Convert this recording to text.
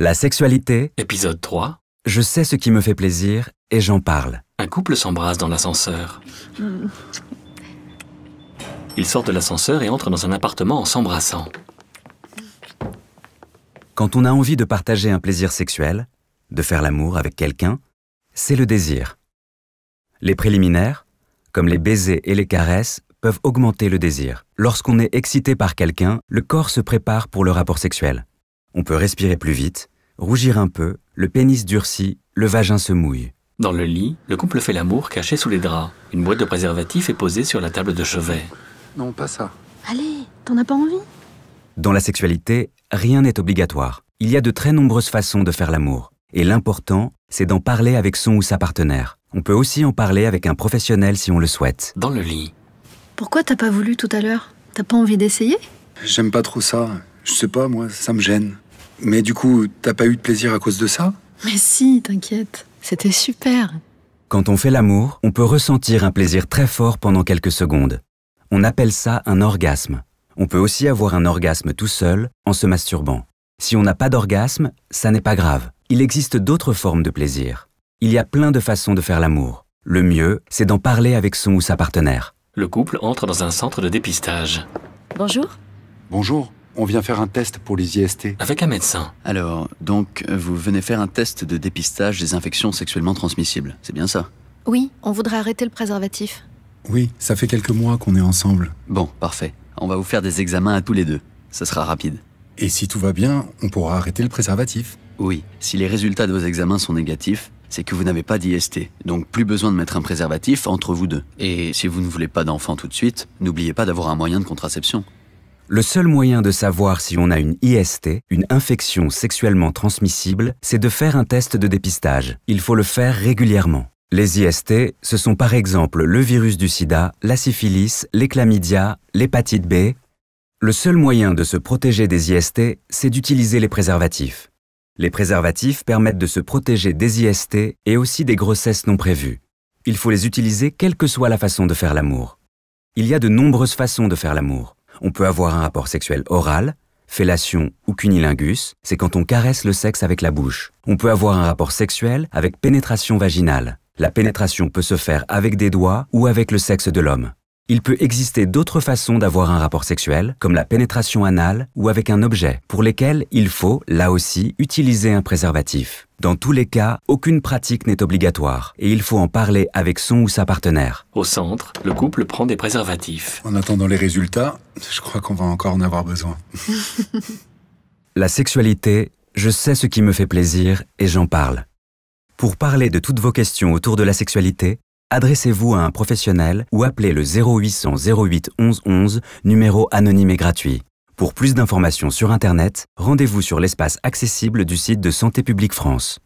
La sexualité, Épisode 3. je sais ce qui me fait plaisir et j'en parle. Un couple s'embrasse dans l'ascenseur. Ils sortent de l'ascenseur et entrent dans un appartement en s'embrassant. Quand on a envie de partager un plaisir sexuel, de faire l'amour avec quelqu'un, c'est le désir. Les préliminaires, comme les baisers et les caresses, peuvent augmenter le désir. Lorsqu'on est excité par quelqu'un, le corps se prépare pour le rapport sexuel. On peut respirer plus vite, rougir un peu, le pénis durcit, le vagin se mouille. Dans le lit, le couple fait l'amour caché sous les draps. Une boîte de préservatifs est posée sur la table de chevet. Non, pas ça. Allez, t'en as pas envie? Dans la sexualité, rien n'est obligatoire. Il y a de très nombreuses façons de faire l'amour. Et l'important, c'est d'en parler avec son ou sa partenaire. On peut aussi en parler avec un professionnel si on le souhaite. Dans le lit, Pourquoi t'as pas voulu tout à l'heure? T'as pas envie d'essayer? J'aime pas trop ça. Je sais pas, moi, ça me gêne. Mais du coup, t'as pas eu de plaisir à cause de ça? Mais si, t'inquiète. C'était super. Quand on fait l'amour, on peut ressentir un plaisir très fort pendant quelques secondes. On appelle ça un orgasme. On peut aussi avoir un orgasme tout seul en se masturbant. Si on n'a pas d'orgasme, ça n'est pas grave. Il existe d'autres formes de plaisir. Il y a plein de façons de faire l'amour. Le mieux, c'est d'en parler avec son ou sa partenaire. le couple entre dans un centre de dépistage. Bonjour. Bonjour, on vient faire un test pour les IST. Avec un médecin. Alors, donc, vous venez faire un test de dépistage des infections sexuellement transmissibles, c'est bien ça? Oui, on voudrait arrêter le préservatif. Oui, ça fait quelques mois qu'on est ensemble. Bon, parfait. On va vous faire des examens à tous les deux. Ça sera rapide. Et si tout va bien, on pourra arrêter le préservatif. Oui, si les résultats de vos examens sont négatifs, c'est que vous n'avez pas d'IST. Donc plus besoin de mettre un préservatif entre vous deux. Et si vous ne voulez pas d'enfant tout de suite, n'oubliez pas d'avoir un moyen de contraception. Le seul moyen de savoir si on a une IST, une infection sexuellement transmissible, c'est de faire un test de dépistage. Il faut le faire régulièrement. Les IST, ce sont par exemple le virus du sida, la syphilis, les chlamydia, l'hépatite B. Le seul moyen de se protéger des IST, c'est d'utiliser les préservatifs. Les préservatifs permettent de se protéger des IST et aussi des grossesses non prévues. Il faut les utiliser quelle que soit la façon de faire l'amour. Il y a de nombreuses façons de faire l'amour. On peut avoir un rapport sexuel oral, fellation ou cunilingus, c'est quand on caresse le sexe avec la bouche. On peut avoir un rapport sexuel avec pénétration vaginale. La pénétration peut se faire avec des doigts ou avec le sexe de l'homme. Il peut exister d'autres façons d'avoir un rapport sexuel, comme la pénétration anale ou avec un objet, pour lesquels il faut, là aussi, utiliser un préservatif. Dans tous les cas, aucune pratique n'est obligatoire et il faut en parler avec son ou sa partenaire. Au centre, le couple prend des préservatifs. En attendant les résultats, je crois qu'on va encore en avoir besoin. La sexualité, je sais ce qui me fait plaisir et j'en parle. Pour parler de toutes vos questions autour de la sexualité, adressez-vous à un professionnel ou appelez le 0800 08 11 11, numéro anonyme et gratuit. Pour plus d'informations sur Internet, rendez-vous sur l'espace accessible du site de Santé publique France.